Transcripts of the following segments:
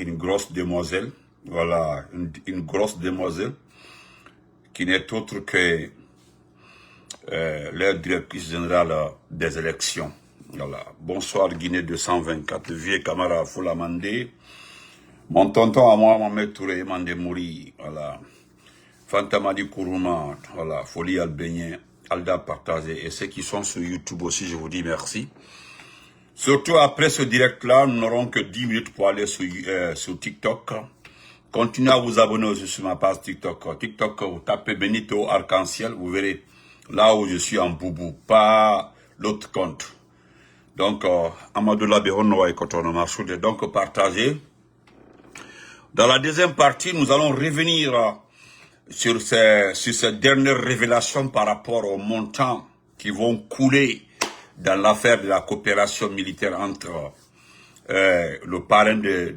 une grosse demoiselle, voilà, une grosse demoiselle qui n'est autre que leur directrice générale des élections. Voilà. Bonsoir Guinée 224, vieux camarade Foulamandé. Mon tonton à moi, Mohamed Touré, Mandé Mouri, voilà. Fantamadi Kourouma, voilà, Folie Albénien, Alda partagé. Et ceux qui sont sur YouTube aussi, je vous dis merci. Surtout après ce direct-là, nous n'aurons que 10 minutes pour aller sur TikTok. Continuez à vous abonner aussi sur ma page TikTok. TikTok, vous tapez Benito Arc-en-Ciel, vous verrez là où je suis en boubou, pas l'autre compte. Donc, Amadou Labéron et Kotono Marchoude. Donc, partagez. Dans la deuxième partie, nous allons revenir sur ces dernières révélations par rapport aux montants qui vont couler dans l'affaire de la coopération militaire entre le parrain de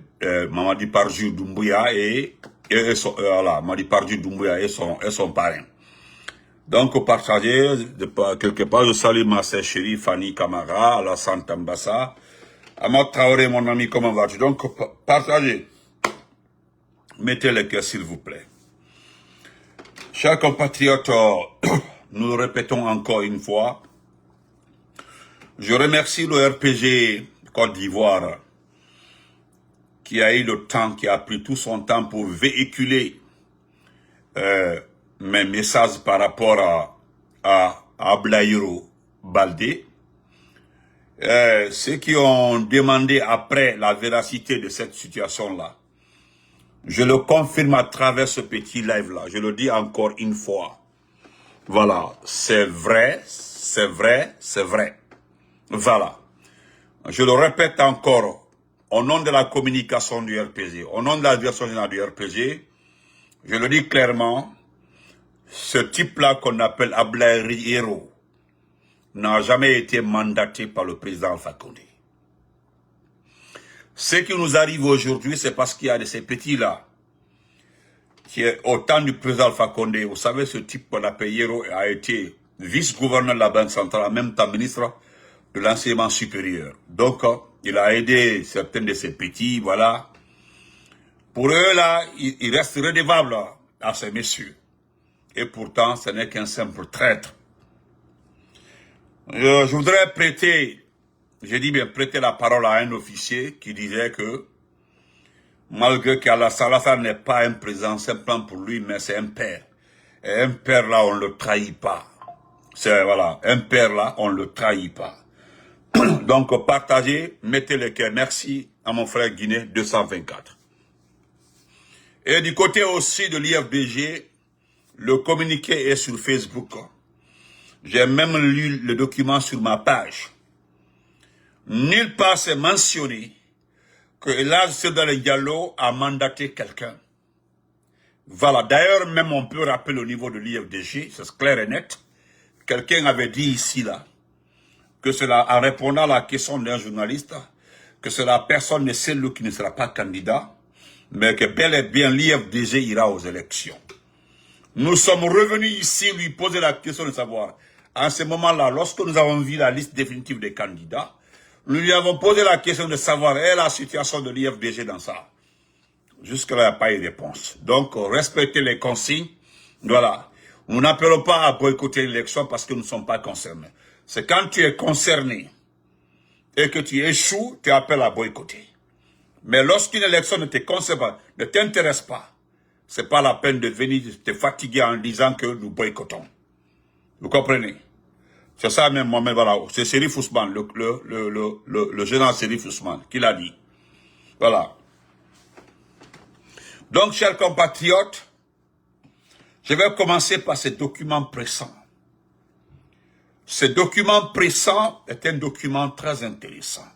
Mamadi Parjou Doumbouya et Mamadi Parjou Doumbouya et son parrain. Donc, partagez, quelque part, je salue ma sœur chérie Fanny Camara, Alassane Tambassa, Amad Traoré, mon ami, comment vas-tu? Donc, partagez. Mettez le cœur, s'il vous plaît. Chers compatriotes, nous le répétons encore une fois. Je remercie le RPG Côte d'Ivoire qui a eu le temps, qui a pris tout son temps pour véhiculer mes messages par rapport à Ablaïro Baldé. Ceux qui ont demandé après la véracité de cette situation-là, je le confirme à travers ce petit live-là. Je le dis encore une fois. Voilà, c'est vrai, c'est vrai, c'est vrai. Voilà. Je le répète encore, au nom de la communication du RPG, au nom de la direction générale du RPG, je le dis clairement, ce type-là qu'on appelle Ablaïri Hero n'a jamais été mandaté par le président Alpha Condé. Ce qui nous arrive aujourd'hui, c'est parce qu'il y a de ces petits-là, qui est au temps du président Alpha Condé. Vous savez, ce type qu'on appelle Hero a été vice-gouverneur de la Banque centrale, en même temps ministre de l'enseignement supérieur. Donc, il a aidé certains de ces petits, voilà. Pour eux, là, ils restent redevables à ces messieurs. Et pourtant, ce n'est qu'un simple traître. Je voudrais prêter, j'ai dit bien prêter la parole à un officier qui disait que, malgré qu'Alassane n'est pas un président simplement pour lui, mais c'est un père. Et un père là, on ne le trahit pas. C'est, voilà, un père là, on ne le trahit pas. Donc, partagez, mettez le cœur. Merci à mon frère Guinée 224. Et du côté aussi de l'IFDG, le communiqué est sur Facebook. J'ai même lu le document sur ma page. Nulle part c'est mentionné que Elhadji Sédar Diallo a mandaté quelqu'un. Voilà, d'ailleurs, même on peut rappeler au niveau de l'IFDG, c'est clair et net. Quelqu'un avait dit ici, là, que cela, en répondant à la question d'un journaliste, que c'est la personne de celle qui ne sera pas candidat, mais que bel et bien l'IFDG ira aux élections. Nous sommes revenus ici lui poser la question de savoir, en ce moment-là, lorsque nous avons vu la liste définitive des candidats, nous lui avons posé la question de savoir est la situation de l'IFDG dans ça. Jusque-là, il n'y a pas eu de réponse. Donc, respectez les consignes. Voilà. Nous n'appelons pas à boycotter l'élection parce que nous ne sommes pas concernés. C'est quand tu es concerné et que tu échoues, tu appelles à boycotter. Mais lorsqu'une élection ne te concerne pas, ne t'intéresse pas, c'est pas la peine de venir te fatiguer en disant que nous boycottons. Vous comprenez? C'est ça même moi-même, voilà. C'est Chérif Ousmane, le général Chérif Ousmane, qui l'a dit. Voilà. Donc, chers compatriotes, je vais commencer par ces documents pressants. Ce document pressant est un document très intéressant.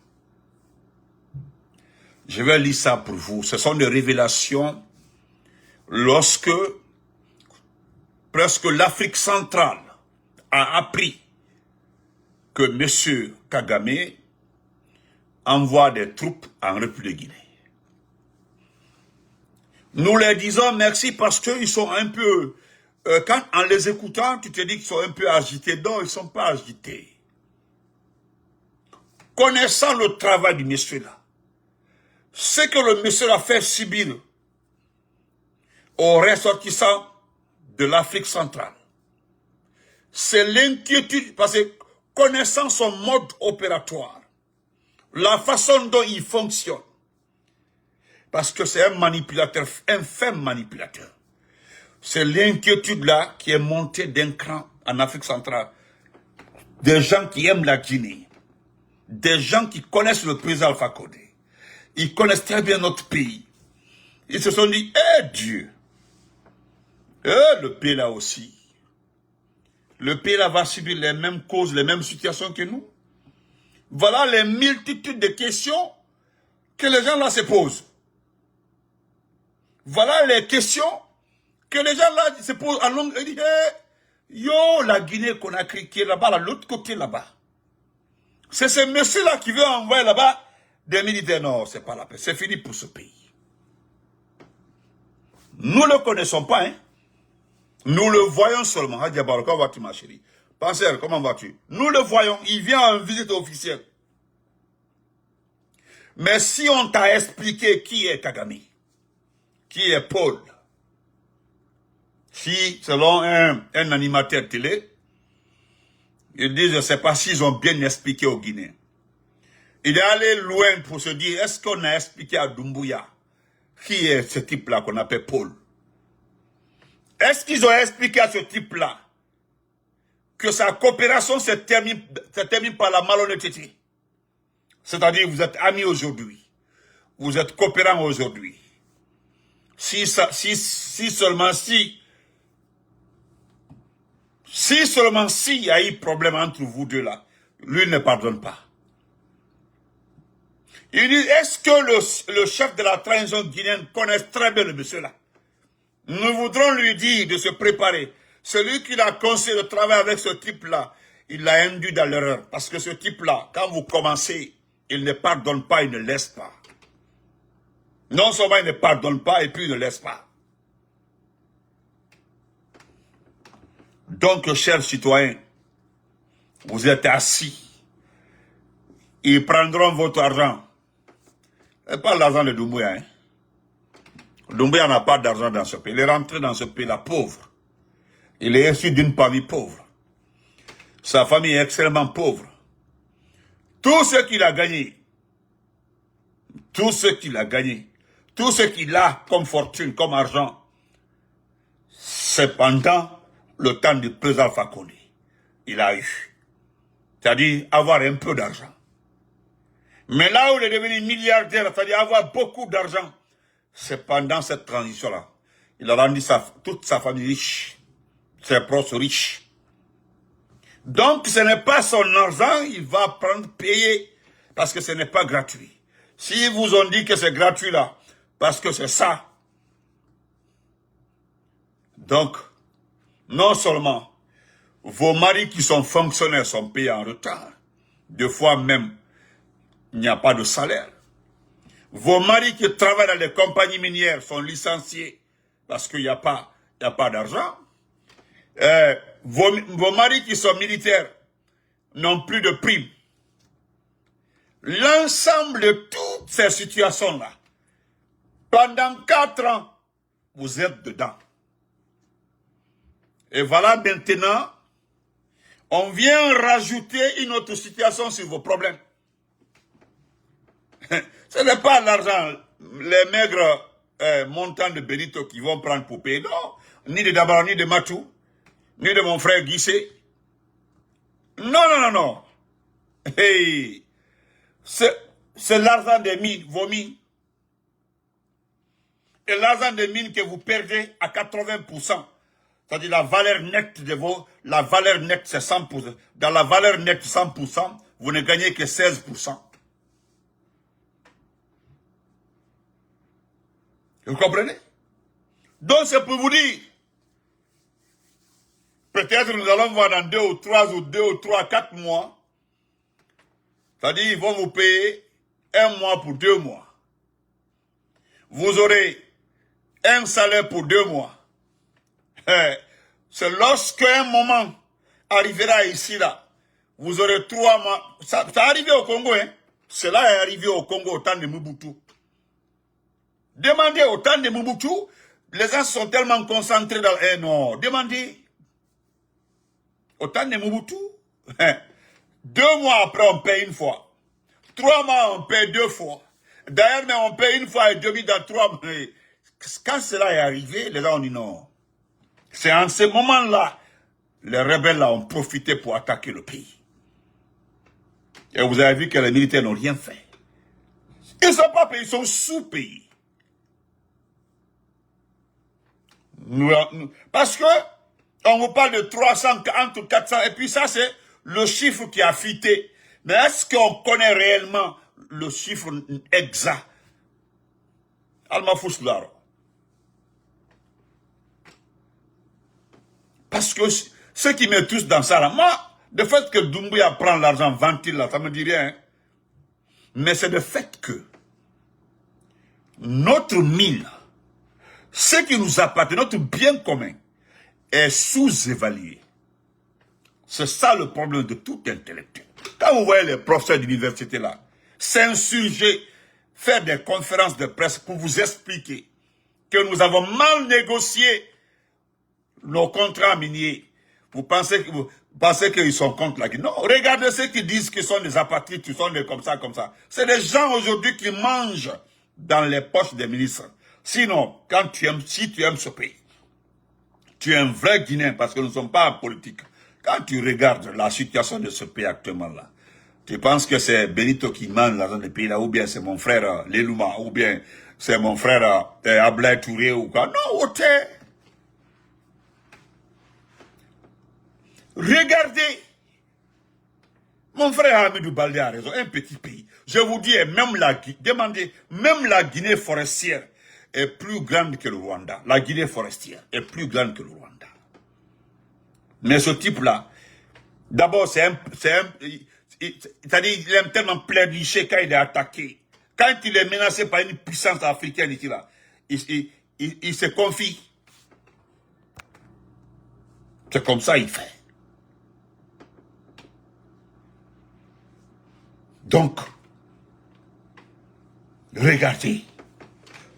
Je vais lire ça pour vous. Ce sont des révélations lorsque presque l'Afrique centrale a appris que M. Kagame envoie des troupes en République de Guinée. Nous leur disons merci parce qu'ils sont un peu... quand en les écoutant, tu te dis qu'ils sont un peu agités. Non, ils ne sont pas agités. Connaissant le travail du monsieur là, Ce que le monsieur a fait subir aux ressortissants de l'Afrique centrale, c'est l'inquiétude, parce que connaissant son mode opératoire, la façon dont il fonctionne, parce que c'est un manipulateur, un fin manipulateur, c'est l'inquiétude là qui est montée d'un cran en Afrique centrale. Des gens qui aiment la Guinée, des gens qui connaissent le président Alpha Condé, ils connaissent très bien notre pays. Ils se sont dit, eh Dieu, le pays là aussi, le pays là va subir les mêmes causes, les mêmes situations que nous. Voilà les multitudes de questions que les gens là se posent. Voilà les questions que les gens là se posent en longue. Ils disent, yo, la Guinée-Conakry qui est là-bas, l'autre côté là-bas. C'est ce monsieur-là qui veut envoyer là-bas des militaires. Non, c'est pas la paix. C'est fini pour ce pays. Nous ne le connaissons pas, hein. Nous le voyons seulement. Hadia Baraka, comment vas-tu, ma chérie? Penseur, comment vas-tu? Nous le voyons. Il vient en visite officielle. Mais si on t'a expliqué qui est Kagame, qui est Paul, si, selon un animateur télé, ils disent, je ne sais pas s'ils ont bien expliqué aux Guinéens. Il est allé loin pour se dire, est-ce qu'on a expliqué à Doumbouya qui est ce type-là qu'on appelle Paul? Est-ce qu'ils ont expliqué à ce type-là que sa coopération se termine par la malhonnêteté? C'est-à-dire, vous êtes amis aujourd'hui, vous êtes coopérants aujourd'hui. Si seulement il y a eu problème entre vous deux là, lui ne pardonne pas. Il dit, est-ce que le chef de la transition guinéenne connaît très bien le monsieur là? Nous voudrons lui dire de se préparer. Celui qui l'a conseillé de travailler avec ce type-là, il l'a induit dans l'erreur. Parce que ce type-là, quand vous commencez, il ne pardonne pas, il ne laisse pas. Non seulement il ne pardonne pas, et puis il ne laisse pas. Donc, chers citoyens, vous êtes assis. Ils prendront votre argent. Et pas l'argent de Doumbouya, hein. Doumbouya n'a pas d'argent dans ce pays. Il est rentré dans ce pays-là pauvre. Il est issu d'une famille pauvre. Sa famille est extrêmement pauvre. Tout ce qu'il a gagné, tout ce qu'il a comme fortune, comme argent, c'est pendant le temps du président Alpha Condé. Il a eu. C'est-à-dire avoir un peu d'argent. Mais là où il est devenu milliardaire, c'est-à-dire avoir beaucoup d'argent, c'est pendant cette transition-là. Il a rendu toute sa famille riche, ses proches riches. Donc ce n'est pas son argent, il va prendre, payer, parce que ce n'est pas gratuit. S'ils vous ont dit que c'est gratuit là, parce que c'est ça. Donc, non seulement vos maris qui sont fonctionnaires sont payés en retard, deux fois même, il n'y a pas de salaire. Vos maris qui travaillent dans les compagnies minières sont licenciés parce qu'il n'y a pas d'argent. Vos maris qui sont militaires n'ont plus de primes. L'ensemble de toutes ces situations-là, pendant 4 ans, vous êtes dedans. Et voilà maintenant, on vient rajouter une autre situation sur vos problèmes. Ce n'est pas l'argent, les maigres montants de Benito qui vont prendre pour payer, non. Ni de Dabara, ni de Matou, ni de mon frère Guissé. Non. Hey. C'est l'argent des mines, vos mines. Et l'argent des mines que vous perdez à 80%. C'est-à-dire la valeur nette la valeur nette c'est 100%. Dans la valeur nette 100%, vous ne gagnez que 16%. Vous comprenez? Donc c'est pour vous dire, peut-être nous allons voir dans 2 ou 3, 4 mois, c'est-à-dire ils vont vous payer 1 mois pour 2 mois. Vous aurez un salaire pour 2 mois. C'est lorsqu'un moment arrivera ici là, vous aurez 3 mois. Ça arrivé au Congo, hein. Cela est arrivé au Congo au temps de Mobutu. Demandez au temps de Mobutu, les gens sont tellement concentrés dans... Eh non, demandez. Au temps de Mobutu, 2 mois après, on paye une fois. 3 mois, on paye 2 fois. D'ailleurs, mais on paye une fois et demi dans 3 mois. Quand cela est arrivé, les gens ont dit non. C'est en ce moment-là, les rebelles là ont profité pour attaquer le pays. Et vous avez vu que les militaires n'ont rien fait. Ils ne sont pas payés, ils sont sous-payés. Parce que on vous parle de 300, entre 400, et puis ça c'est le chiffre qui a fité. Mais est-ce qu'on connaît réellement le chiffre exact? Alma Fouslaro. Parce que ce qui me touche dans ça, là, moi, le fait que Doumbouya prend l'argent, ventile, là, ça me dit rien. Hein. Mais c'est le fait que notre mine, ce qui nous appartient, notre bien commun, est sous-évalué. C'est ça le problème de tout intellectuel. Quand vous voyez les professeurs d'université là, s'insurger, faire des conférences de presse pour vous expliquer que nous avons mal négocié nos contrats miniers. Vous pensez qu'ils sont contre la Guinée? Non, regardez ceux qui disent qu'ils sont des apatrides, qu'ils sont des comme ça, comme ça. C'est des gens aujourd'hui qui mangent dans les poches des ministres. Sinon, si tu aimes ce pays, tu es un vrai Guinéen parce que nous ne sommes pas en politique. Quand tu regardes la situation de ce pays actuellement là, tu penses que c'est Benito qui mange l'argent du pays là, ou bien c'est mon frère Lelouma, ou bien c'est mon frère Ablaye Touré ou quoi. Non, au thé. Regardez. Mon frère Hamidou Baldé a raison, un petit pays. Je vous dis, demandez, même la Guinée forestière est plus grande que le Rwanda. La Guinée forestière est plus grande que le Rwanda. Mais ce type-là, d'abord, c'est-à-dire, il aime tellement pleurnicher quand il est attaqué. Quand il est menacé par une puissance africaine, il se confie. C'est comme ça qu'il fait. Donc, regardez,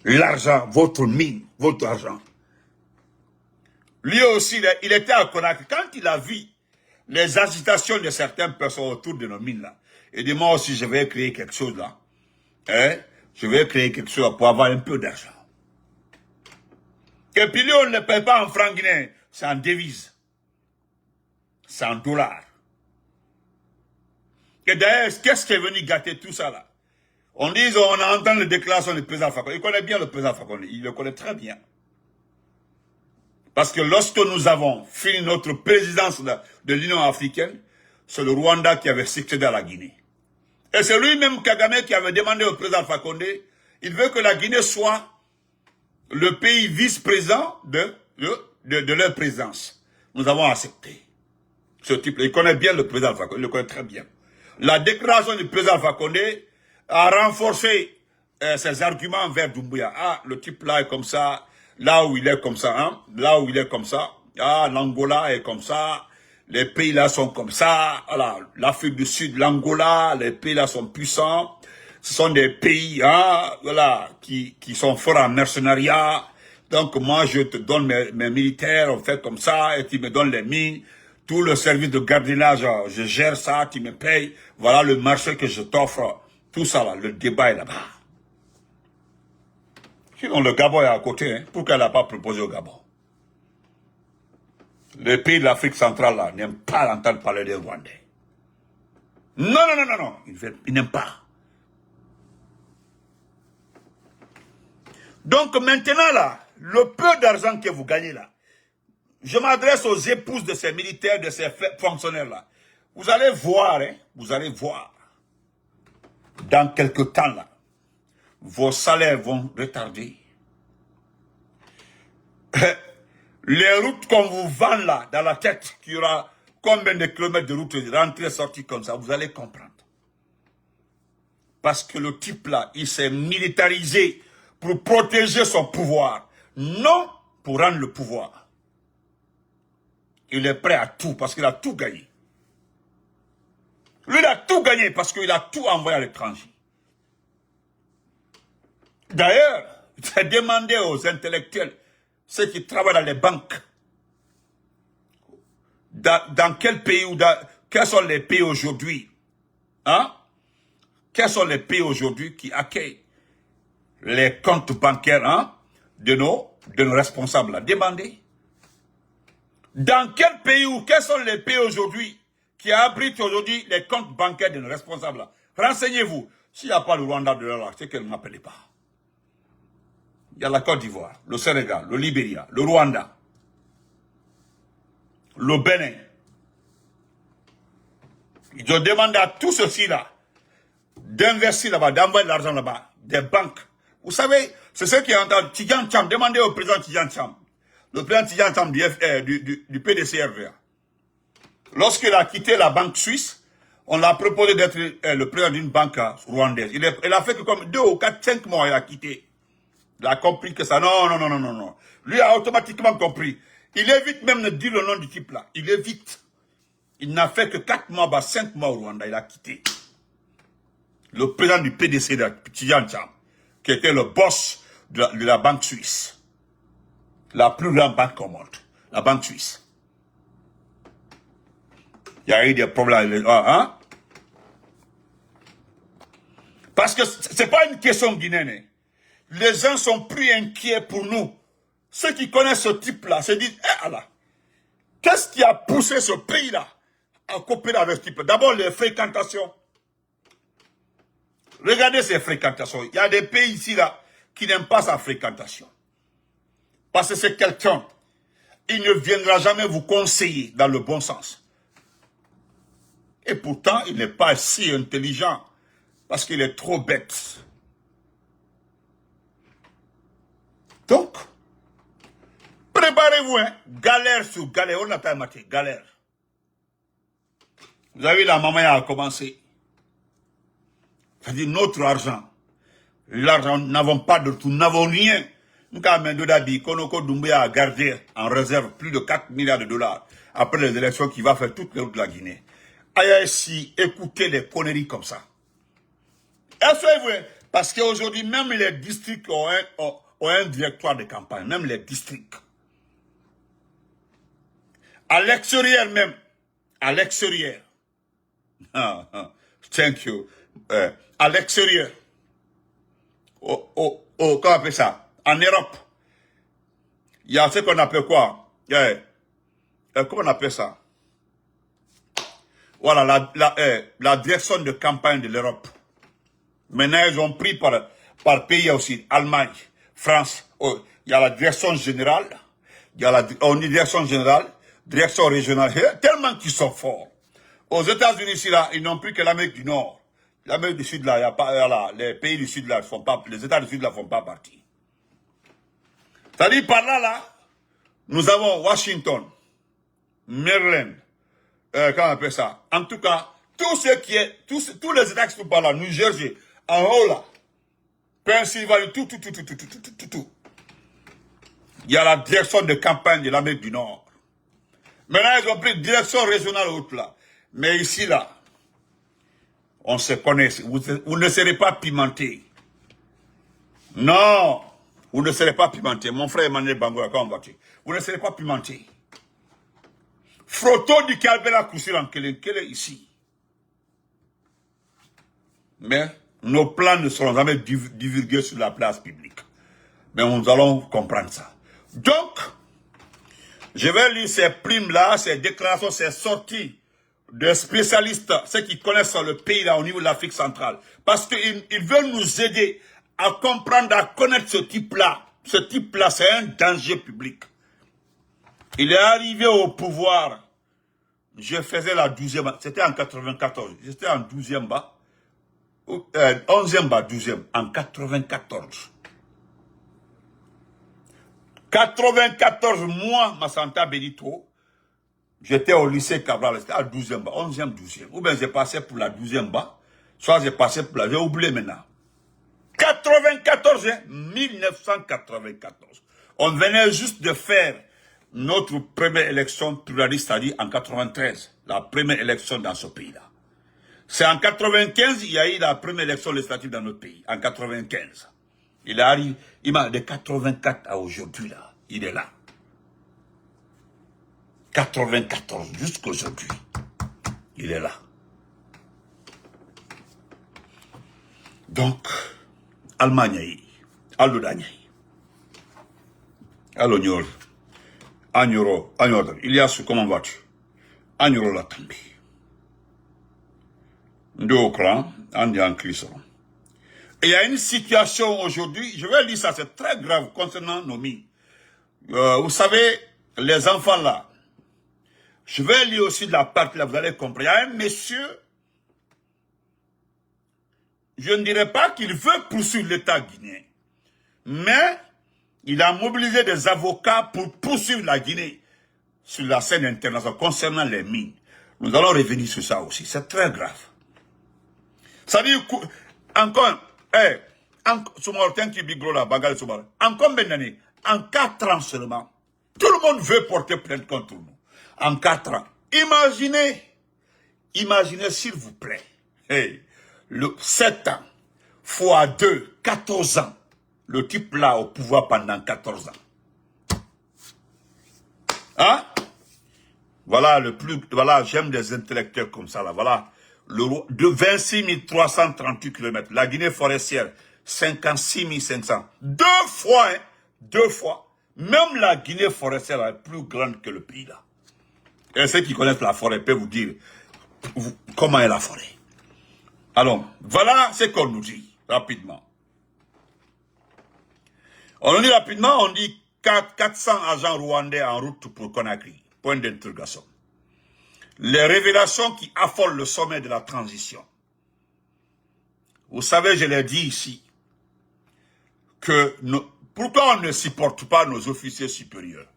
l'argent, votre mine, votre argent. Lui aussi, il était à Conakry. Quand il a vu les agitations de certaines personnes autour de nos mines là, il dit, moi aussi, je vais créer quelque chose là. Hein? Je vais créer quelque chose pour avoir un peu d'argent. Et puis lui, on ne le paye pas en francs guinéens, c'est en devise. C'est en dollars. Et d'ailleurs, qu'est-ce qui est venu gâter tout ça là? On dit, on a entendu la déclaration du président Fakonde. Il connaît bien le président Fakonde, il le connaît très bien. Parce que lorsque nous avons fini notre présidence de l'Union africaine, c'est le Rwanda qui avait succédé à la Guinée. Et c'est lui-même, Kagame, qui avait demandé au président Fakonde, il veut que la Guinée soit le pays vice-président de leur présidence. Nous avons accepté. Ce type-là, il connaît bien le président Fakonde, il le connaît très bien. La déclaration du président Fakonde a renforcé ses arguments vers Doumbouya. Ah, le type là est comme ça, là où il est comme ça, hein, là où il est comme ça. Ah, l'Angola est comme ça, les pays là sont comme ça. Voilà, l'Afrique du Sud, l'Angola, les pays là sont puissants. Ce sont des pays, hein, voilà, qui sont forts en mercenariat. Donc moi, je te donne mes militaires, on fait comme ça, et tu me donnes les mines. Tout le service de gardiennage, je gère ça, tu me payes. Voilà le marché que je t'offre. Tout ça là, le débat est là-bas. Sinon, le Gabon est à côté. Hein. Pourquoi elle n'a pas proposé au Gabon? Les pays de l'Afrique centrale là n'aiment pas entendre parler des Rwandais. Non, non, non, non, non. Ils n'aiment pas. Donc maintenant là, le peu d'argent que vous gagnez là, je m'adresse aux épouses de ces militaires, de ces fonctionnaires-là. Vous allez voir, hein, vous allez voir, dans quelques temps, là, vos salaires vont retarder. Les routes qu'on vous vend là, dans la tête, qu'il y aura combien de kilomètres de route, rentrée, sortie comme ça, vous allez comprendre. Parce que le type là, il s'est militarisé pour protéger son pouvoir, non pour rendre le pouvoir. Il est prêt à tout, parce qu'il a tout gagné. Lui, il a tout gagné, parce qu'il a tout envoyé à l'étranger. D'ailleurs, Demandez aux intellectuels, ceux qui travaillent dans les banques, dans quel pays ou quels sont les pays aujourd'hui, hein? Quels sont les pays aujourd'hui qui accueillent les comptes bancaires, hein, de nos responsables là? Demandez. Dans quel pays ou quels sont les pays aujourd'hui qui abritent aujourd'hui les comptes bancaires de nos responsables là? Renseignez-vous. S'il n'y a pas le Rwanda de là, c'est qu'elle ne m'appelait pas. Il y a la Côte d'Ivoire, le Sénégal, le Libéria, le Rwanda, le Bénin. Ils ont demandé à tous ceux-ci-là d'investir là-bas, d'envoyer de l'argent là-bas, des banques. Vous savez, c'est ce qui est entendu. Tidjane Cham, demandez au président Tidjane Cham, le président Tidjane Cham du PDCRVA. Lorsqu'il a quitté la banque suisse, on l'a proposé d'être le président d'une banque rwandaise. Il a fait que comme 2 ou 4, 5 mois, il a quitté. Il a compris que ça, non. Lui a automatiquement compris. Il évite même de dire le nom du type là. Il évite. Il n'a fait que 4 mois, 5 mois au Rwanda, il a quitté. Le président du PDC, Tidjane Cham, qui était le boss de la banque suisse. La plus grande banque au monde. La banque suisse. Il y a eu des problèmes. Hein? Parce que ce n'est pas une question guinéenne. Les gens sont plus inquiets pour nous. Ceux qui connaissent ce type-là se disent, qu'est-ce qui a poussé ce pays-là à coopérer avec ce type? D'abord, les fréquentations. Regardez ces fréquentations. Il y a des pays ici, là, qui n'aiment pas sa fréquentation. Parce que c'est quelqu'un. Il ne viendra jamais vous conseiller dans le bon sens. Et pourtant, il n'est pas si intelligent. Parce qu'il est trop bête. Donc, préparez-vous, hein. Galère sur galère. On a pas maté, galère. Vous avez vu, la maman a commencé. C'est-à-dire notre argent. L'argent, nous n'avons pas de tout, nous n'avons rien. Nous avons Konoko Doumbouya a gardé en réserve plus de 4 milliards de dollars après les élections qui va faire toute les routes de la Guinée. Aïe, écoutez des conneries comme ça. Est-ce que vrai? Parce qu'aujourd'hui, même les districts ont un directoire de campagne, même les districts. À l'extérieur même, à l'extérieur. Thank you. À l'extérieur. Comment on appelle ça? En Europe. Il y a ce qu'on appelle quoi? Comment on appelle ça? Voilà, la direction de campagne de l'Europe. Maintenant, ils ont pris par pays aussi. Allemagne, France. Il y a la direction générale. Il y a direction générale, direction régionale. Tellement qu'ils sont forts. Aux États-Unis, ici, là, ils n'ont plus que l'Amérique du Nord. L'Amérique du Sud, là, il y a pas, les pays du Sud, là, les États du Sud, là, font pas partie. C'est-à-dire, par là, nous avons Washington, Maryland, comment on appelle ça? En tout cas, tous les États qui sont par là, New Jersey, en haut là, Pennsylvanie, tout. Il y a la direction de campagne de l'Amérique du Nord. Maintenant, ils ont pris direction régionale haute là. Mais ici là, on se connaît. Vous ne serez pas pimenté. Non, vous ne serez pas pimenté. Mon frère Emmanuel Bangoura, quand on va tuer. Vous ne serez pas pimenté. Frotto du Calbela Koussiran Kele ici. Mais nos plans ne seront jamais divulgués sur la place publique. Mais nous allons comprendre ça. Donc, je vais lire ces primes-là, ces déclarations, ces sorties de spécialistes, ceux qui connaissent le pays là au niveau de l'Afrique centrale. Parce qu'ils veulent nous aider à comprendre, à connaître ce type-là. Ce type-là, c'est un danger public. Il est arrivé au pouvoir. Je faisais la 12e, c'était en 94. J'étais en 12e bas. 11e bas, 12e, en 94. 94 mois, Massanta Benito, j'étais au lycée Cabral, c'était à 12e bas, 11e, 12e. Ou bien j'ai passé pour la 12e bas, soit j'ai passé pour la, j'ai oublié maintenant. 94, 1994. On venait juste de faire notre première élection pluraliste, c'est-à-dire en 93, la première élection dans ce pays-là. C'est en 95, il y a eu la première élection législative dans notre pays, en 95. Il arrive, il m'a de 84 à aujourd'hui, là. Il est là. 94 jusqu'à aujourd'hui. Il est là. Donc, Allemagne, Aldo Daniel, Allo Agnoro, il y a ce, comment vas-tu? Agnoro la tambi. Deux crans, Andi en clisson. Et il y a une situation aujourd'hui, je vais lire ça, c'est très grave concernant nos mines. Vous savez, les enfants là, je vais lire aussi de la partie là, vous allez comprendre. Il y a un monsieur, je ne dirais pas qu'il veut poursuivre l'État guinéen, mais il a mobilisé des avocats pour poursuivre la Guinée sur la scène internationale concernant les mines. Nous allons revenir sur ça aussi, c'est très grave. Ça veut dire, encore, en combien d'années? En 4 ans seulement. Tout le monde veut porter plainte contre nous. En 4 ans. Imaginez s'il vous plaît. Hey, 7 ans fois 2, 14 ans. Le type là au pouvoir pendant 14 ans. Hein? Voilà voilà, j'aime des intellectuels comme ça là. Voilà. De 26 338 km. La Guinée forestière, 56 500. 2 fois, hein? 2 fois. Même la Guinée forestière est plus grande que le pays là. Et ceux qui connaissent la forêt peuvent vous dire comment est la forêt. Alors, voilà ce qu'on nous dit, rapidement. On nous dit rapidement, on dit 400 agents rwandais en route pour Conakry. Point d'interrogation. Les révélations qui affolent le sommet de la transition. Vous savez, je l'ai dit ici, que pourquoi on ne supporte pas nos officiers supérieurs?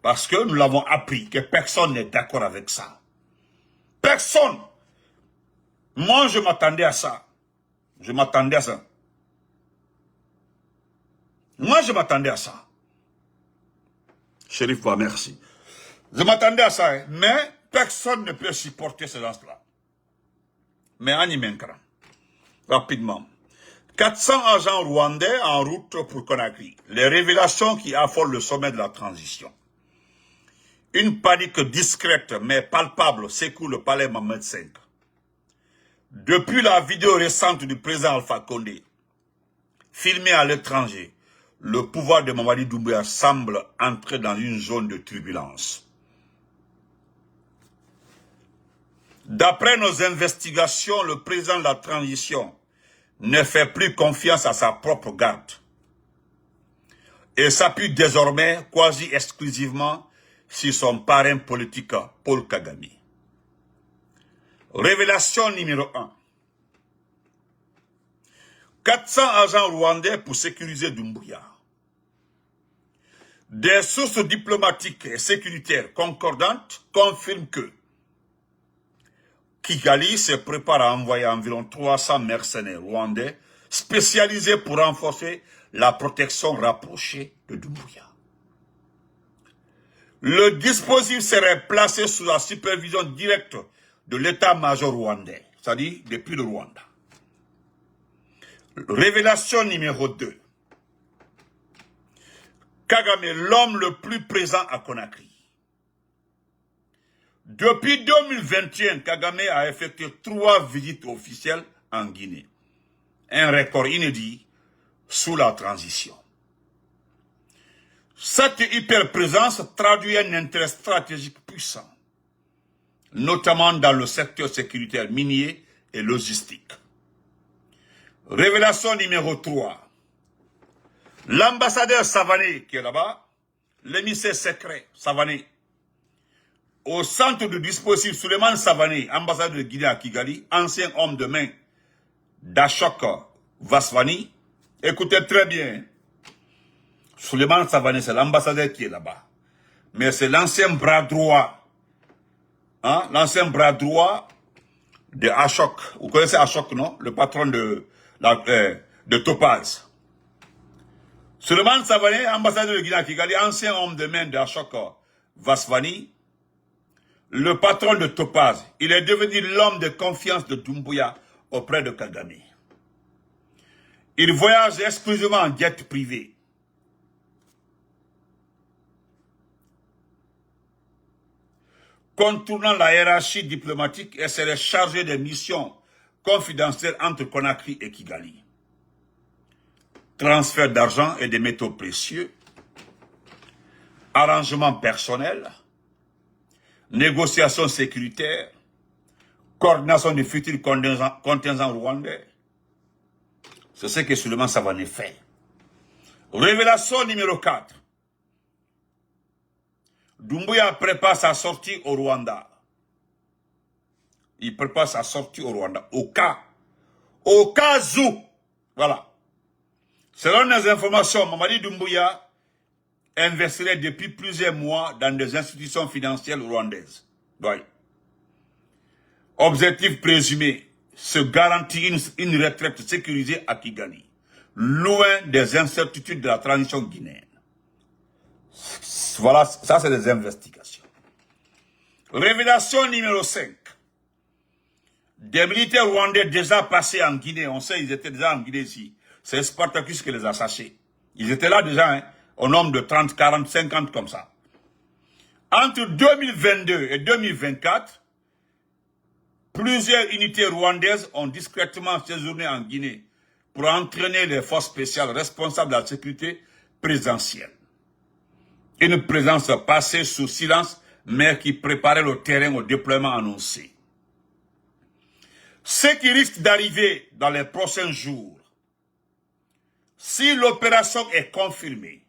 Parce que nous l'avons appris, que personne n'est d'accord avec ça. Personne. Moi, je m'attendais à ça. Je m'attendais à ça. Moi, je m'attendais à ça. Chérif, merci. Je m'attendais à ça, hein, mais personne ne peut supporter ce gens-là. Mais on y manquera. Rapidement. 400 agents rwandais en route pour Conakry. Les révélations qui affolent le sommet de la transition. Une panique discrète mais palpable secoue le palais Mohamed V. Depuis la vidéo récente du président Alpha Condé, filmée à l'étranger, le pouvoir de Mamadi Doumbouya semble entrer dans une zone de turbulence. D'après nos investigations, le président de la transition ne fait plus confiance à sa propre garde et s'appuie désormais quasi exclusivement sur son parrain politique Paul Kagame. Révélation numéro 1. 400 agents rwandais pour sécuriser Doumbouya. Des sources diplomatiques et sécuritaires concordantes confirment que Kigali se prépare à envoyer environ 300 mercenaires rwandais spécialisés pour renforcer la protection rapprochée de Doumbouya. Le dispositif serait placé sous la supervision directe de l'état-major rwandais, c'est-à-dire depuis le Rwanda. Révélation numéro 2. Kagame, l'homme le plus présent à Conakry. Depuis 2021, Kagame a effectué 3 visites officielles en Guinée. Un record inédit sous la transition. Cette hyperprésence traduit un intérêt stratégique puissant, notamment dans le secteur sécuritaire minier et logistique. Révélation numéro 3. L'ambassadeur Savané, qui est là-bas, l'émissaire secret Savané, au centre de dispositif Suleiman Savané, ambassadeur de Guinée à Kigali, ancien homme de main d'Ashok Vaswani, écoutez très bien, Suleiman Savané, c'est l'ambassadeur qui est là-bas, mais c'est l'ancien bras droit, hein, l'ancien bras droit de Ashok. Vous connaissez Ashok, non? Le patron de Topaz. Suleiman Savané, ambassadeur de Guinée à Kigali, ancien homme de main d'Ashok Vaswani, le patron de Topaz. Il est devenu l'homme de confiance de Doumbouya auprès de Kagame. Il voyage exclusivement en jet privé. Contournant la hiérarchie diplomatique et serait chargé des missions confidentielles entre Conakry et Kigali. Transfert d'argent et de métaux précieux, arrangements personnels, négociations sécuritaires, coordination du futur contingent rwandais. C'est ce que Souleymane Savané fait. Révélation numéro 4. Doumbouya prépare sa sortie au Rwanda. Il prépare sa sortie au Rwanda. Au cas où. Voilà. Selon les informations, Mamadi Doumbouya investirait depuis plusieurs mois dans des institutions financières rwandaises. Oui. Objectif présumé, se garantir une retraite sécurisée à Kigali, loin des incertitudes de la transition guinéenne. Voilà, ça c'est des investigations. Révélation numéro 5. Des militaires rwandais déjà passés en Guinée, on sait ils étaient déjà en Guinée ici. C'est Spartacus qui les a sachés. Ils étaient là déjà, hein, au nombre de 30, 40, 50 comme ça. Entre 2022 et 2024, plusieurs unités rwandaises ont discrètement séjourné en Guinée pour entraîner les forces spéciales responsables de la sécurité présidentielle. Une présence passée sous silence, mais qui préparait le terrain au déploiement annoncé. Ce qui risque d'arriver dans les prochains jours, si l'opération est confirmée,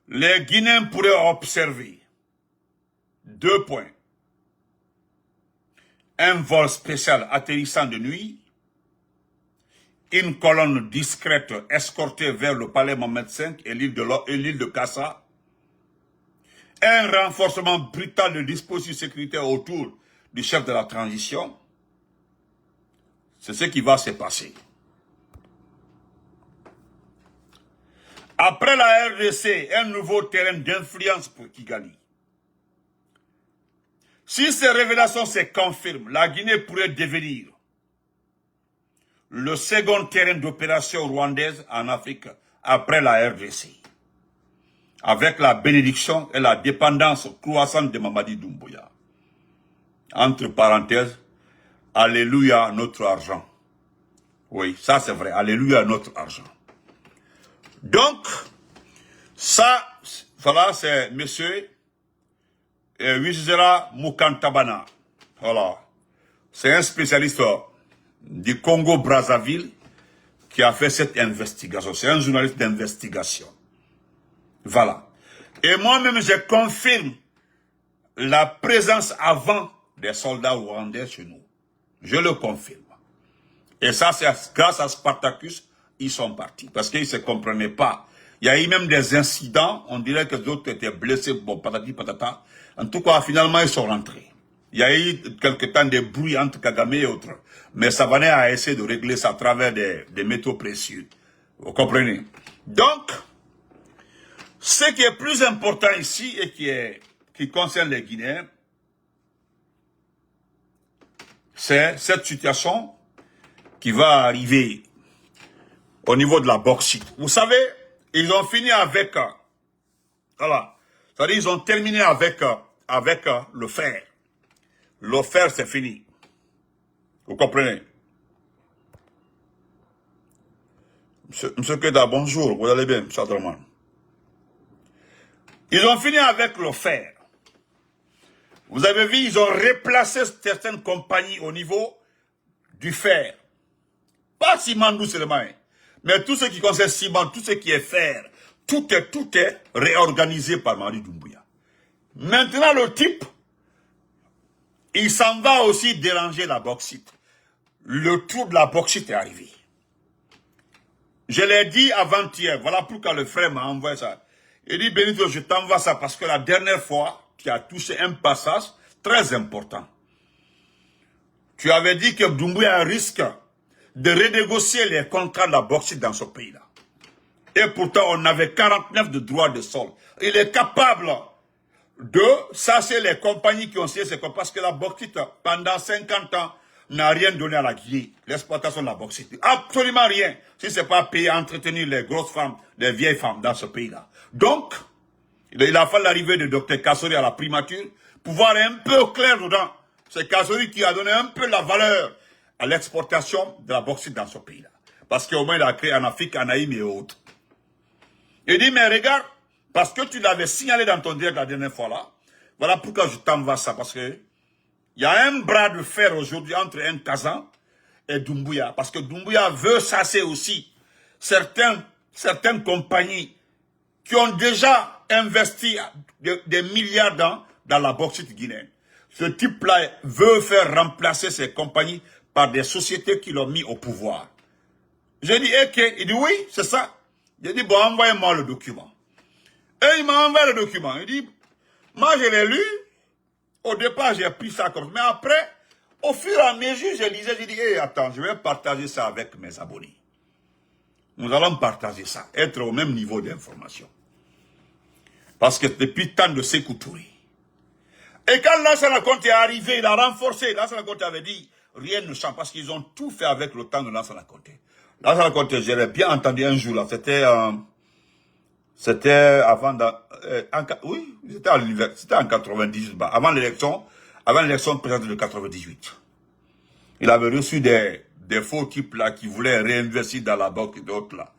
les Guinéens pourraient observer 2 points. Un vol spécial atterrissant de nuit, une colonne discrète escortée vers le palais Mohamed V et l'île de Kassa, un renforcement brutal de dispositifs sécuritaires autour du chef de la transition. C'est ce qui va se passer. Après la RDC, un nouveau terrain d'influence pour Kigali. Si ces révélations se confirment, la Guinée pourrait devenir le second terrain d'opération rwandaise en Afrique après la RDC, avec la bénédiction et la dépendance croissante de Mamadi Doumbouya. Entre parenthèses, alléluia notre argent. Oui, ça c'est vrai, alléluia notre argent. Donc, ça, voilà, c'est monsieur Wizera Mukantabana. Voilà. C'est un spécialiste du Congo-Brazzaville qui a fait cette investigation. C'est un journaliste d'investigation. Voilà. Et moi-même, je confirme la présence avant des soldats rwandais chez nous. Je le confirme. Et ça, c'est grâce à Spartacus, ils sont partis. Parce qu'ils ne se comprenaient pas. Il y a eu même des incidents, on dirait que d'autres étaient blessés, bon, patati patata. En tout cas, finalement, ils sont rentrés. Il y a eu quelque temps de bruit entre Kagame et autres. Mais Savané a essayé de régler ça à travers des métaux précieux. Vous comprenez? Donc, ce qui est plus important ici et qui concerne les Guinéens, c'est cette situation qui va arriver au niveau de la bauxite. Vous savez, ils ont fini avec, voilà, c'est-à-dire ils ont terminé avec le fer. Le fer, c'est fini. Vous comprenez? Monsieur Keda, bonjour, vous allez bien, monsieur Adraman. Ils ont fini avec le fer. Vous avez vu, ils ont replacé certaines compagnies au niveau du fer. Pas Simandou seulement, mais tout ce qui concerne ciment, tout ce qui est fer, tout est réorganisé par Mamadi Doumbouya. Maintenant, le type, il s'en va aussi déranger la bauxite. Le tour de la bauxite est arrivé. Je l'ai dit avant-hier, voilà pourquoi le frère m'a envoyé ça. Il dit, Benito, je t'envoie ça parce que la dernière fois, tu as touché un passage très important. Tu avais dit que Doumbouya risque de renégocier les contrats de la bauxite dans ce pays-là. Et pourtant, on avait 49 de droits de sol. Il est capable de, ça c'est les compagnies qui ont signé ces contrats, parce que la bauxite, pendant 50 ans, n'a rien donné à la Guinée, l'exploitation de la bauxite. Absolument rien, si ce n'est pas payer à entretenir les grosses femmes, les vieilles femmes dans ce pays-là. Donc, il a fallu l'arrivée de Dr Kassori à la primature pour voir un peu clair dedans. C'est Kassori qui a donné un peu la valeur à l'exportation de la bauxite dans ce pays-là. Parce qu'au moins il a créé en Afrique, en Haïm et autres. Il dit, mais regarde, parce que tu l'avais signalé dans ton direct la dernière fois là, voilà pourquoi je t'envoie ça, parce que il y a un bras de fer aujourd'hui entre un Kazan et Doumbouya, parce que Doumbouya veut chasser aussi certaines compagnies qui ont déjà investi des milliards dans la bauxite guinéenne. Ce type-là veut faire remplacer ces compagnies par des sociétés qui l'ont mis au pouvoir. J'ai dit, ok, il dit oui, c'est ça. J'ai dit, bon, envoyez-moi le document. Et il m'a envoyé le document. Il dit, moi je l'ai lu. Au départ, j'ai pris ça comme ça. Mais après, au fur et à mesure, je lisais, j'ai dit, hey, attends, je vais partager ça avec mes abonnés. Nous allons partager ça, être au même niveau d'information. Parce que depuis tant de Sékou Touré. Et quand Lansana Conté est arrivé, il a renforcé. Lansana Conté avait dit, rien ne change, parce qu'ils ont tout fait avec le temps de Lansana Conté. Lansana Conté, j'avais bien entendu un jour, là, c'était avant, oui, c'était en 98, avant l'élection présidentielle de 98. Il avait reçu des faux types là qui voulaient réinvestir dans la banque et d'autres là.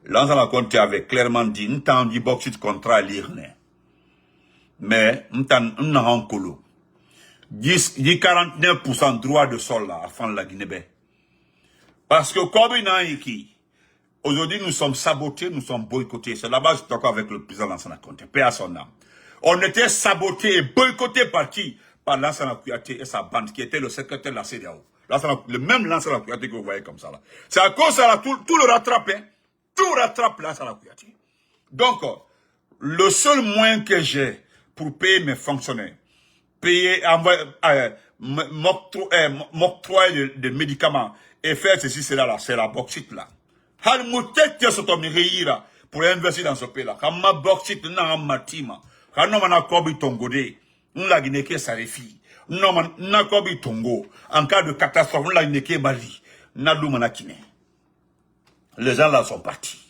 Lansana Conté avait clairement dit, nous t'en dit bauxite contrat l'Irne. Mais, nous t'en colo. 49% droit de sol là, à fin de la Guinée. Parce que comme il n'a qui, aujourd'hui, nous sommes sabotés, nous sommes boycottés. C'est là-bas que je suis d'accord avec le président Lansana Conté. Paix à son âme. On était sabotés et boycottés par qui? Par Lansana Kouyaté et sa bande, qui était le secrétaire de la CEDEAO. Le même Lansana Kouyaté que vous voyez comme ça là. C'est à cause de ça là, tout le rattrape, hein. Tout rattrape Lansana Kouyaté. Donc, le seul moyen que j'ai pour payer mes fonctionnaires, m'octroyer des médicaments et faire ceci, cela là, c'est la bauxite là. Pour investir dans ce pays-là. Quand ma bauxite n'a ma tima, quand non ma kobi tongode, on la Guinée qui s'arrêfie. Non ma kobi tongo. En cas de catastrophe, on la Guinée qui Mali. N'a mana Guinée. Les gens là sont partis.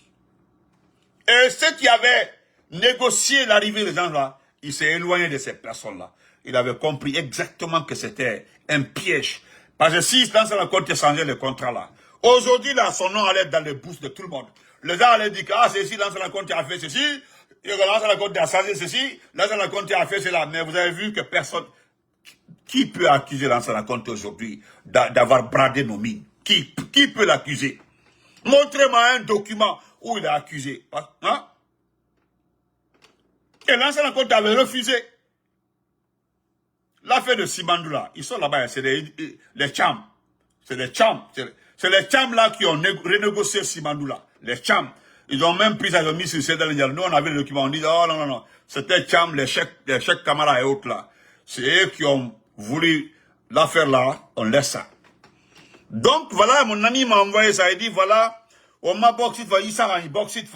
Et ceux qui avaient négocié l'arrivée des gens là, il s'est éloigné de ces personnes-là. Il avait compris exactement que c'était un piège. Parce que si Lansana Conté changeait le contrat là, aujourd'hui là, son nom allait être dans les bouches de tout le monde. Les gens allaient dire que ah, c'est ici, Lansana Conté a fait ceci, Lansana Conté a changé ceci, Lansana Conté a fait cela. Mais vous avez vu que personne, qui peut accuser Lansana Conté aujourd'hui d'avoir bradé nos mines? Qui peut l'accuser? Montrez-moi un document où il a accusé. Hein? Et Lansana Conté avait refusé. L'affaire de Simandoula, ils sont là-bas, c'est les chams. C'est les chams. C'est les chams là qui ont renégocié Simandoula. Les chams. Ils ont même pris ça, ils ont mis sur CEDEL. Nous, on avait le document, on dit, oh non. C'était chams, les chèques camarades et autres là. C'est eux qui ont voulu l'affaire là, on laisse ça. Donc, voilà, mon ami m'a envoyé ça, il dit, voilà, on m'a bauxite, bauxite,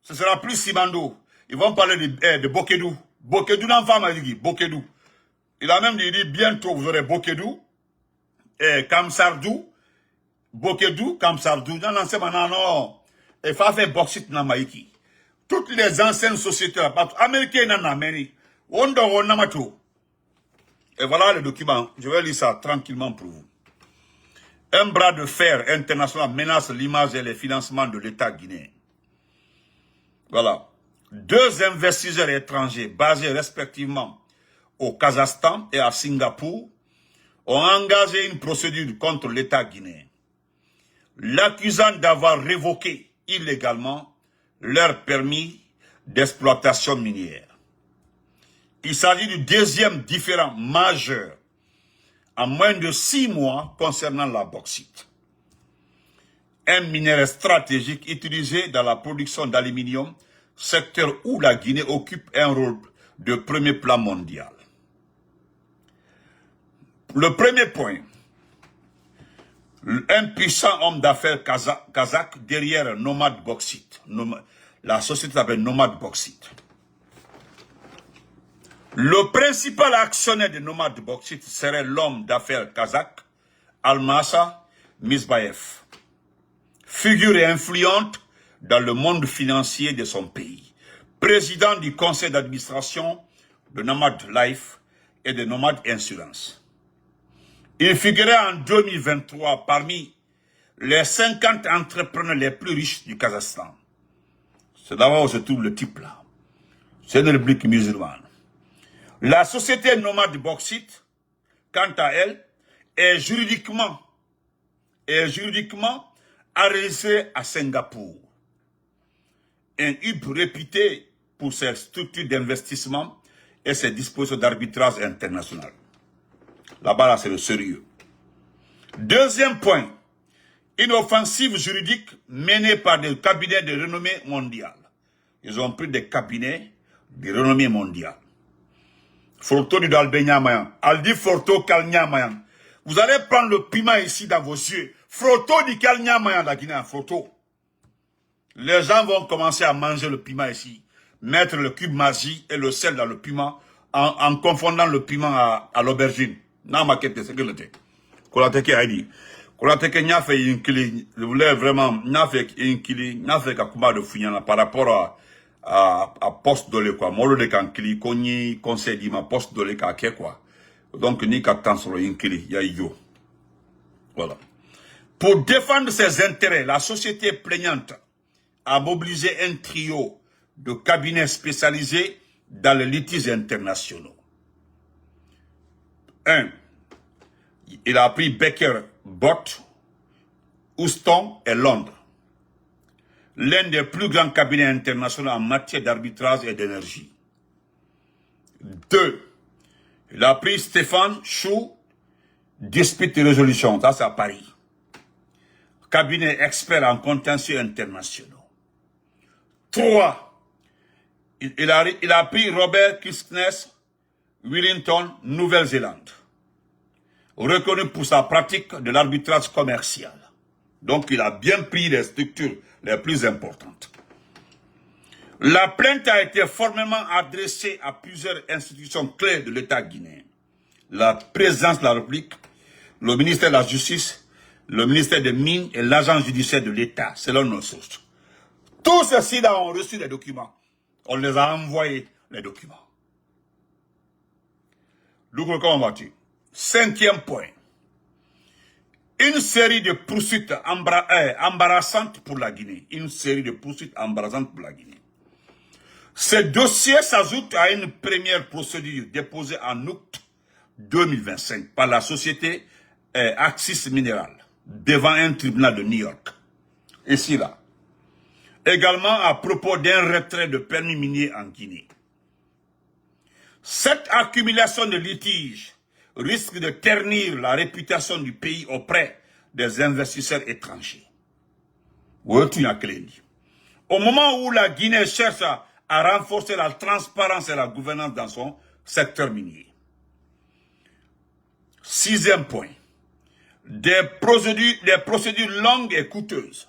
ce sera plus Simando. Ils vont parler de Bokedou. Bokedou, l'enfant m'a dit, Bokedou. Il a même dit, bientôt vous aurez Bokedou, et Kamsardou, Bokedou, Kamsardou, non. Il faut faire bauxite dans Maïki. Toutes les anciennes sociétés, américaines en Amérique, on a tout. Et voilà le document, je vais lire ça tranquillement pour vous. Un bras de fer international menace l'image et les financements de l'État guinéen. Voilà. 2 investisseurs étrangers basés respectivement au Kazakhstan et à Singapour ont engagé une procédure contre l'État guinéen, l'accusant d'avoir révoqué illégalement leur permis d'exploitation minière. Il s'agit du 2e différend majeur en moins de 6 mois concernant la bauxite. Un minerai stratégique utilisé dans la production d'aluminium, secteur où la Guinée occupe un rôle de premier plan mondial. Le premier point, un puissant homme d'affaires kazakh derrière Nomad Bauxite. La société s'appelle Nomad Bauxite. Le principal actionnaire de Nomad Bauxite serait l'homme d'affaires kazakh Almasa Misbayev, figure influente dans le monde financier de son pays, président du conseil d'administration de Nomad Life et de Nomad Insurance. Il figurait en 2023 parmi les 50 entrepreneurs les plus riches du Kazakhstan. C'est là où se trouve le type là. C'est une république musulmane. La société Nomad Bauxite, quant à elle, est juridiquement enregistrée à Singapour. Un hub réputé pour ses structures d'investissement et ses dispositions d'arbitrage international. Là-bas, là, c'est le sérieux. Deuxième point, une offensive juridique menée par des cabinets de renommée mondiale. Ils ont pris des cabinets de renommée mondiale. Forto du Dalbenya Mayan. Aldi Forto Kalnya Mayan. Vous allez prendre le piment ici dans vos yeux. Forto du Kalnya Mayan, la Guinée, Forto. Les gens vont commencer à manger le piment ici. Mettre le cube magie et le sel dans le piment en confondant le piment à l'aubergine. Non, ma quête, c'est que le thé. Kolateke a dit. Kolateke n'a fait une kili. Je voulais vraiment, n'a fait une kili, n'a fait qu'à combat de fouillana par rapport à poste de l'école. Molo de kankili, koni, conseil dit ma poste de l'école, quoi. Donc, ni qu'à temps sur une kili, y a yo. Voilà. Pour défendre ses intérêts, la société plaignante a mobilisé un trio de cabinets spécialisés dans les litiges internationaux. 1. Il a pris Baker Bott, Houston et Londres. L'un des plus grands cabinets internationaux en matière d'arbitrage et d'énergie. 2. Il a pris Stéphane Chou, Dispute et Résolution, ça c'est à Paris. Cabinet expert en contentieux internationaux. 3. Il a pris Robert Kirkness, Wellington, Nouvelle-Zélande, reconnu pour sa pratique de l'arbitrage commercial. Donc il a bien pris les structures les plus importantes. La plainte a été formellement adressée à plusieurs institutions clés de l'État guinéen. La présidence de la République, le ministère de la Justice, le ministère des Mines et l'agence judiciaire de l'État, selon nos sources. Tous ceux-ci-là ont reçu les documents. On les a envoyés, les documents. Donc, comment vas-tu? 5e point. Une série de poursuites embarrassantes pour la Guinée. Une série de poursuites embarrassantes pour la Guinée. Ce dossier s'ajoute à une première procédure déposée en août 2025 par la société Axis Mineral devant un tribunal de New York. Ici, là. Également à propos d'un retrait de permis minier en Guinée. Cette accumulation de litiges risque de ternir la réputation du pays auprès des investisseurs étrangers. Au moment où la Guinée cherche à renforcer la transparence et la gouvernance dans son secteur minier. 6e point. Des procédures longues et coûteuses.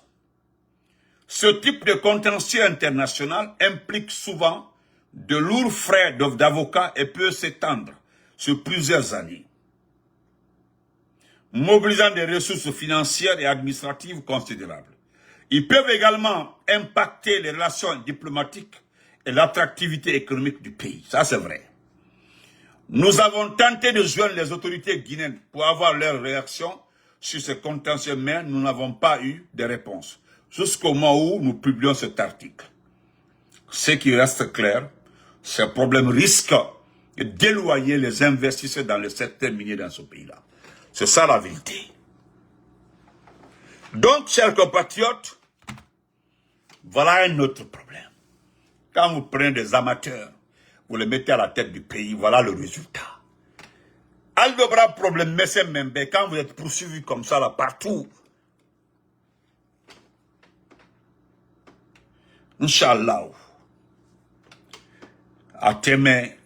Ce type de contentieux international implique souvent de lourds frais d'avocats et peut s'étendre sur plusieurs années, mobilisant des ressources financières et administratives considérables. Ils peuvent également impacter les relations diplomatiques et l'attractivité économique du pays. Ça, c'est vrai. Nous avons tenté de joindre les autorités guinéennes pour avoir leur réaction sur ces contentieux, mais nous n'avons pas eu de réponse jusqu'au moment où nous publions cet article. Ce qui reste clair, ce problème risque d'éloigner les investisseurs dans le secteur minier dans ce pays-là. C'est ça la vérité. Donc, chers compatriotes, voilà un autre problème. Quand vous prenez des amateurs, vous les mettez à la tête du pays, voilà le résultat. Aldobra problème, mais c'est même quand vous êtes poursuivi comme ça là partout. Inch'Allah. À Témé,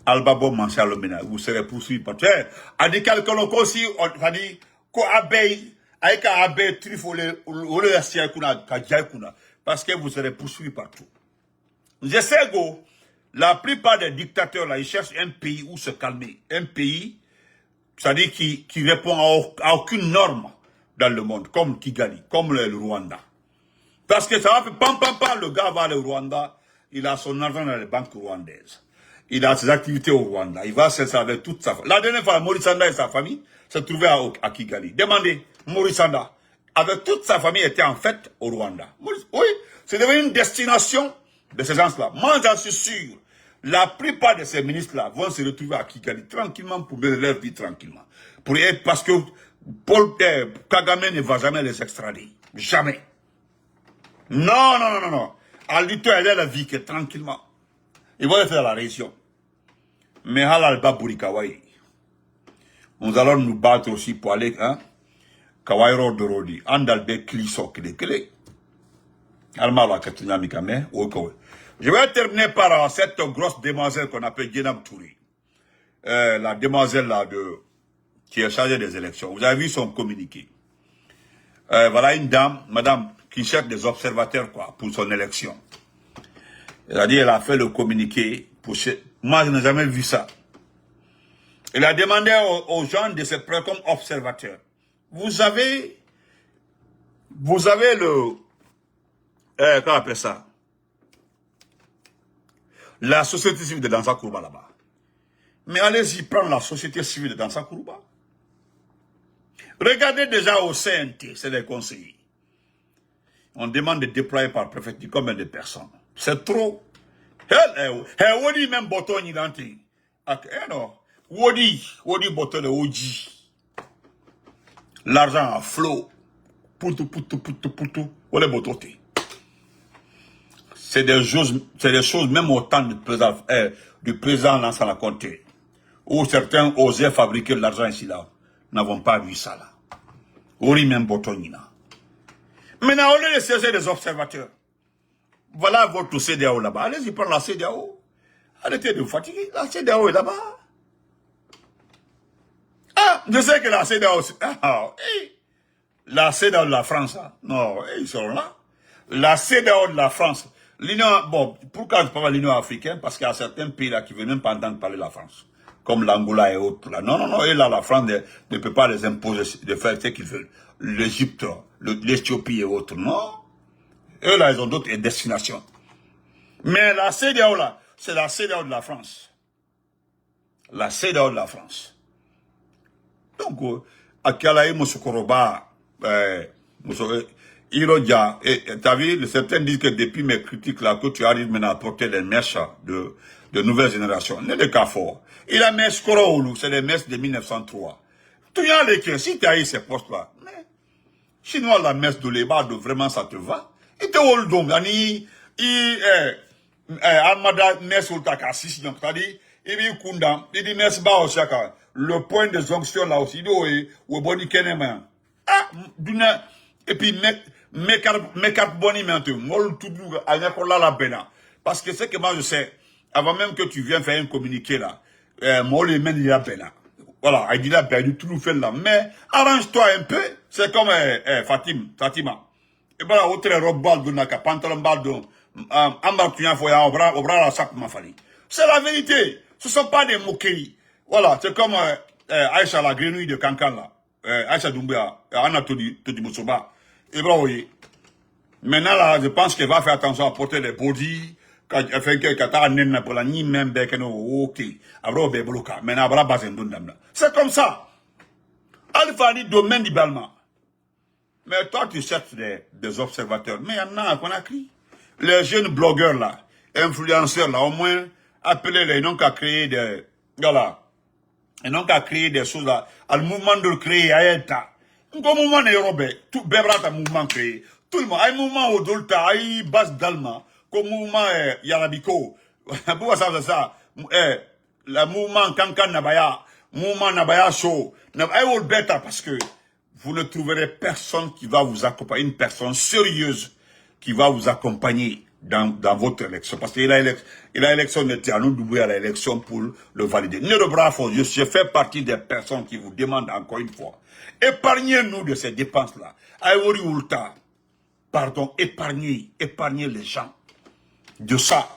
Albabo Manchalomena, vous serez poursuivi par terre. A dit quelqu'un aussi, on a dit, ko abeille, aïe ka abeille trifole, ou le assia kuna, ka jai kuna, parce que vous serez poursuivi partout. Je sais, go, la plupart des dictateurs là, ils cherchent un pays où se calmer, un pays c'est-à-dire qui répond à aucune norme dans le monde, comme Kigali, comme le Rwanda. Parce que ça va faire pam, le gars va aller au Rwanda, il a son argent dans les banques rwandaises. Il a ses activités au Rwanda. Il va s'installer avec toute sa famille. La dernière fois, Maurice Sanda et sa famille se trouvaient à Kigali. Demandez, Maurice Sanda, avec toute sa famille, était en fête au Rwanda. Oui, c'est devenu une destination de ces gens-là. Moi, j'en suis sûr. La plupart de ces ministres-là vont se retrouver à Kigali tranquillement pour mener leur vie tranquillement. Parce que Kagame ne va jamais les extrader. Jamais. Non. À lui, elle est la vie que tranquillement. Ils vont le faire à la région. Mais halal ba buri kawaii. Nous allons nous battre aussi pour aller, hein, kawairo dorodi. Andal be kliso kele. Almala katunyami kame, okowe. Je vais terminer par cette grosse demoiselle qu'on appelle Djenab Touré. La demoiselle là qui est chargée des élections. Vous avez vu son communiqué. Voilà une dame, madame, qui cherche des observateurs, quoi, pour son élection. C'est-à-dire, elle a fait le communiqué pour moi, je n'ai jamais vu ça. Elle a demandé aux gens de se prendre comme observateurs. Vous avez le, comment on appelle ça? La société civile de Dansa Kourouba là-bas. Mais allez-y prendre la société civile de Dansa Kourouba. Regardez déjà au CNT, c'est les conseillers. On demande de déployer par préfecture combien de personnes? C'est trop. Wodi même botton identité. Non. Wodi botton de Oji. L'argent à flot. Poutou. Wole bototé. C'est des choses même au temps du président Lansana la Conté. Où certains osaient fabriquer de l'argent ici là. Nous n'avons pas vu ça là. Wodi même botton ina. Maintenant, au lieu de chercher des observateurs. Voilà votre CDAO là-bas. Allez-y prendre la CDAO. Arrêtez de vous fatiguer. La CDAO est là-bas. Ah, je sais que la CDAO... la CDAO de la France, hein. Non, ils sont là. La CDAO de la France. L'Union... Bon, pourquoi je parle de l'Union africaine? Parce qu'il y a certains pays là qui ne veulent même pas entendre parler de la France. Comme l'Angola et autres. Là. Non. Et là, la France ne peut pas les imposer de faire ce qu'ils veulent. L'Égypte, l'Éthiopie et autres. Non. Eux, là, ils ont d'autres destinations. Mais la CEDEAO, là, c'est la CEDEAO de la France. La CEDEAO de la France. Donc, à Kalaï, Moussokoroba, Irodja, t'as vu, certains disent que depuis mes critiques, là, que tu arrives maintenant à porter les mèches de nouvelle génération. N'est le cas fort. Il a mèche Koroulu, c'est les mèches de 1903. Tout y a les si tu as eu ces postes-là, mais, chinois, la mèche de l'Eba, vraiment, ça te va. Et te wol donc ani almada mesul takasi donc c'est-à-dire il kunda il dit mes ba osaka le point de jonction là aussi do ou boni kenema duna et puis me boni maintenant ngol tudu anya ko la bena parce que c'est que moi je sais avant même que tu viennes faire un communiqué là moi les men il y a bena voilà il dit là ben tout nous fait là mais arrange-toi un peu c'est comme Fatima. Et voilà, autre robe baldo naka, pantalon baldo, ambartuyan foya, obra la sac mafali. C'est la vérité. Ce sont pas des moqueries. Voilà, c'est comme Aïcha la grenouille de Kankan là. Aïcha Doumbia, Anatoli Moussouba. Et voilà, oui. Maintenant là, je pense qu'elle va faire attention à porter les body, quand elle fait que kata nena pour la ni même bekeno, ok. Abro bebloka. Maintenant, abra bazendon damna. C'est comme ça. Alpha dit domaine du balma. Mais toi, tu cherches des observateurs. Mais il y en a qu'on a crié. Les jeunes blogueurs là, influenceurs là, au moins, appelez-les, ils n'ont qu'à créer des... Voilà. Ils n'ont qu'à créer des choses là. Le mouvement de le créer, à l'état. Un mouvement européen, tout un mouvement créé. Tout le monde, un mouvement au Dolta, un base d'Alma, comme mouvement Yarabiko. Pourquoi ça fait ça? Le mouvement Kankan Nabaya, mouvement Nabaya Show. Nabaya bêta parce que vous ne trouverez personne qui va vous accompagner, une personne sérieuse qui va vous accompagner dans votre élection. Parce qu'il a élection de à nous à l'élection pour le valider. Ne le bravo, je fais partie des personnes qui vous demandent encore une fois. Épargnez-nous de ces dépenses-là. Aïwori Ulta. Pardon, épargnez les gens de ça.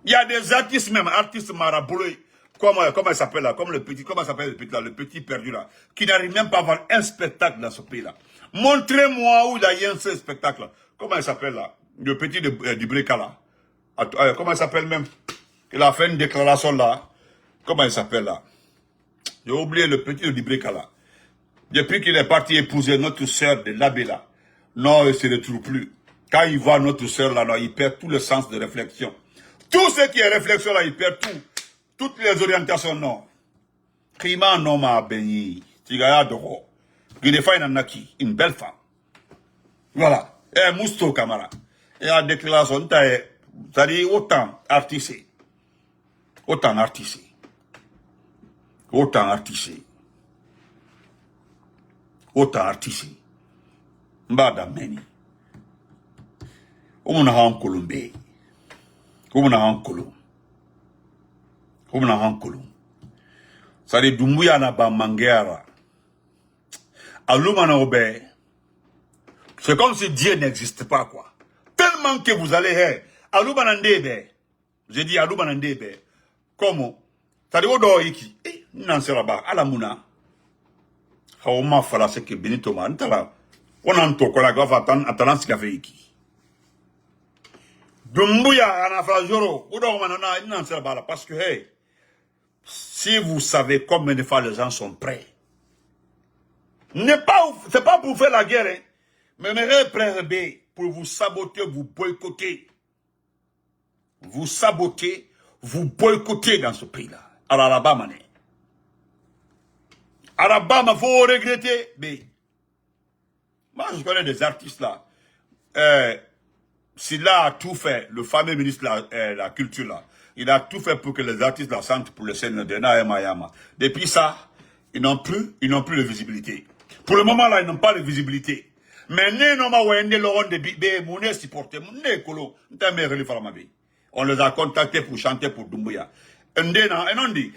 Il y a des artistes même, artistes maraboulés, comment il s'appelle là, comme le petit, comment s'appelle le petit là, le petit perdu là, qui n'arrive même pas à avoir un spectacle dans ce pays là. Montrez-moi où il y a un seul spectacle là. Comment il s'appelle là, le petit du Breka là. Comment il s'appelle même? Il a fait une déclaration là. Comment il s'appelle là? J'ai oublié le petit du Breka là. Depuis qu'il est parti épouser notre sœur de l'abbé là, non, il ne se retrouve plus. Quand il voit notre sœur là, non, il perd tout le sens de réflexion. Tout ce qui est réflexion là, il perd tout. Toutes les orientations, non. Krima non m'a béni. Tigaya doro. Guinefa inanaki, une belle femme. Voilà. Et Mousto Kamara. Et la déclaration, c'est-à-dire autant artisé. Autant artisé. Autant artisé. Autant artisé. Mbada meni. Umuna han kolumbe. Umuna han kolum. Umuna han kolum. C'est-à-dire Doumbouya na ba mangera. Alumana obe. C'est comme si Dieu n'existe pas, quoi. Tellement que vous allez, Alumana ndebe. J'ai dit Alumana ndebe. Comment? C'est-à-dire odo iki. Nan sera ba alamuna. Haoma fala c'est que Benito ma ntala. On entend qu'on a grave attendant ce qu'a fait iki. Doumbouya anafra joro. Odo manana nan sera ba là parce que hey. Si vous savez combien de fois les gens sont prêts, c'est pas pour faire la guerre, hein, mais prêts pour vous saboter, vous boycotter. Vous saboter, vous boycotter dans ce pays-là. À l'Alabama, Alabama, faut regretter, mais moi je connais des artistes là. S'il a tout fait, le fameux ministre de la culture là, il a tout fait pour que les artistes la sentent pour le Seigneur de Naïma. Depuis ça, ils n'ont plus de visibilité. Pour le moment là, ils n'ont pas de visibilité. Mais on les a contactés pour chanter pour Doumbouya. On dit,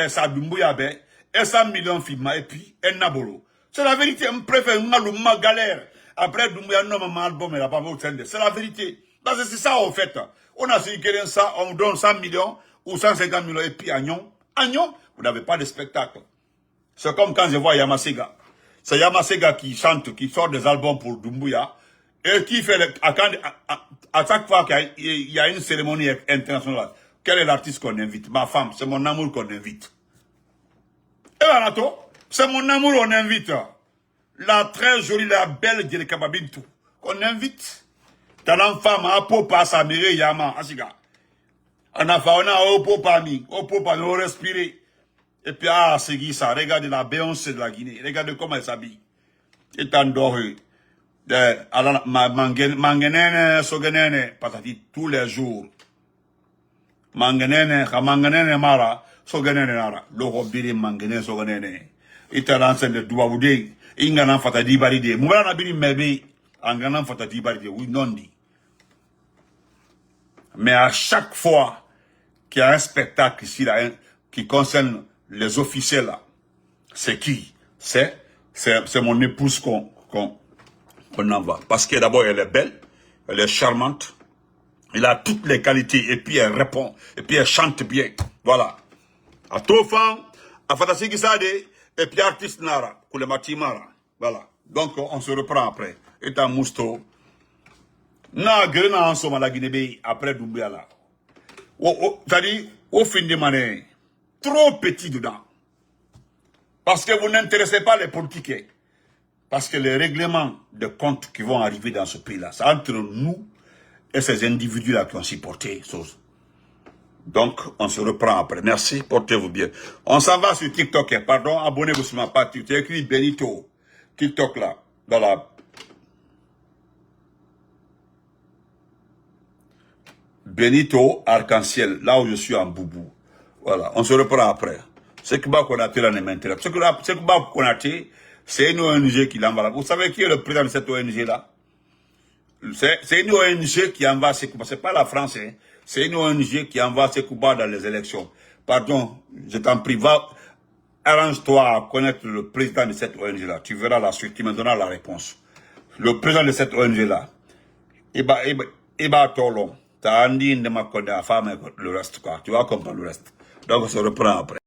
ça Doumbouya, et 100 millions de films, et puis, c'est la vérité, on préfère ma galère. Après, Doumbouya, non, mon album, il n'a pas besoin de. C'est la vérité. Parce que c'est ça, en fait. On a su que ça, on donne 100 millions ou 150 millions, et puis, Agnon, vous n'avez pas de spectacle. C'est comme quand je vois Yamasega. C'est Yamasega qui chante, qui sort des albums pour Doumbouya, et qui fait, à chaque fois qu'il y a une cérémonie internationale, quel est l'artiste qu'on invite? Ma femme, c'est mon amour qu'on invite. Et voilà, c'est mon amour qu'on invite. La très jolie, la belle Djele Kababintou, qu'on invite. T'as femme, à Popa, Samire, Yama, Asiga. On a on respirer. Et puis, c'est ça, regardez la Beyoncé de la Guinée, regardez comment elle s'habille. Et t'en dors, mangenene, sogenene, patati, tous les jours. Mangenene, mara, sogenene, nara, l'orobiri, mangenene, sogenene. Et t'as l'enceinte de Douaboudé, ingana fatadi baride, moulana bini mebe, angana fatadi baride, oui, non dit. Mais à chaque fois qu'il y a un spectacle ici, là, qui concerne les officiels, là, c'est qui? C'est mon épouse qu'on envoie. Parce que d'abord, elle est belle, elle est charmante, elle a toutes les qualités, et puis elle répond, et puis elle chante bien. Voilà. À Tofan, à Fatasi Gisade, et puis artiste Nara, Koulemati Mara. Voilà. Donc, on se reprend après. Et à Mousto. Na grena en somme à la Guinée après Doumbouya là. C'est-à-dire, au fin de l'année, trop petit dedans. Parce que vous n'intéressez pas les politiques. Parce que les règlements de comptes qui vont arriver dans ce pays-là, c'est entre nous et ces individus-là qui ont supporté chose. Donc, on se reprend après. Merci, portez-vous bien. On s'en va sur TikTok. Pardon, abonnez-vous sur ma page. Tu écris Benito. TikTok là, dans la... Benito Arc-en-Ciel, là où je suis en boubou. Voilà, on se reprend après. Ce que Konaté là ne m'intéresse. Ce que Konaté, c'est une ONG qui l'envoie là. Vous savez qui est le président de cette ONG là? C'est une ONG qui envoie Sekouba. C'est pas la France, hein. C'est une ONG qui envoie Sekouba dans les élections. Pardon, je t'en prie, va, arrange-toi à connaître le président de cette ONG là. Tu verras la suite, tu me donneras la réponse. Le président de cette ONG là, Iba Tolon. T'as dit de ma femme le reste, quoi. Tu vas comprendre le reste. Donc, on se reprend après.